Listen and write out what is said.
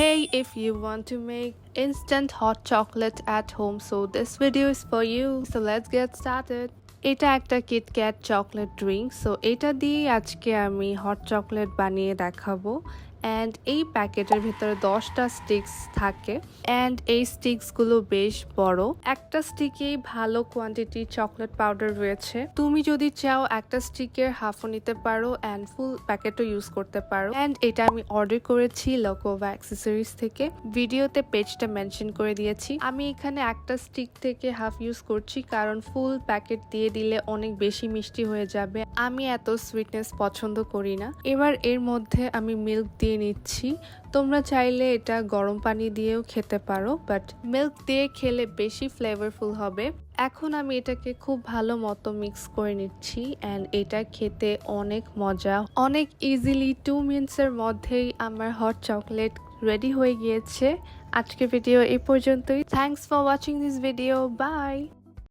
Hey, if you want to make instant hot chocolate at home, so this video is for you. So let's get started. এটা একটা KitKat chocolate drink, so এটা দিয়ে আজকে আমি hot chocolate বানিয়ে দেখাবো। And এই প্যাকেটের ভিতরে 10টা স্টিক্স থাকে অ্যান্ড এই স্টিক্সগুলো বেশ বড়। একটা স্টিকেই ভালো কোয়ান্টিটি চকলেট পাউডার রয়েছে। তুমি যদি চাও একটা স্টিকের হাফও নিতে পারো অ্যান্ড ফুল প্যাকেটও ইউজ করতে পারো। অ্যান্ড এটা আমি অর্ডার করেছি লোকোভা অ্যাক্সেসরিজ থেকে, ভিডিওতে পেজটা মেনশন করে দিয়েছি। আমি এখানে একটা স্টিক থেকে হাফ ইউজ করছি কারণ ফুল প্যাকেট দিয়ে দিলে অনেক বেশি মিষ্টি হয়ে যাবে, আমি এত সুইটনেস পছন্দ করি না। এবার এর মধ্যে আমি মিল্ক দিয়ে নিচ্ছি। তোমরা চাইলে এটা গরম পানি দিয়েও খেতে পারো, বাট মিল্ক দিয়ে খেলে বেশি ফ্লেভারফুল হবে। এখন আমি এটাকে খুব ভালো মতো মিক্স করে নিচ্ছি অ্যান্ড এটা খেতে অনেক মজা। অনেক ইজিলি 2 মিনিটসের মধ্যেই আমার হট চকলেট রেডি হয়ে গিয়েছে। আজকের ভিডিও এই পর্যন্তই। Thanks for watching this video. By.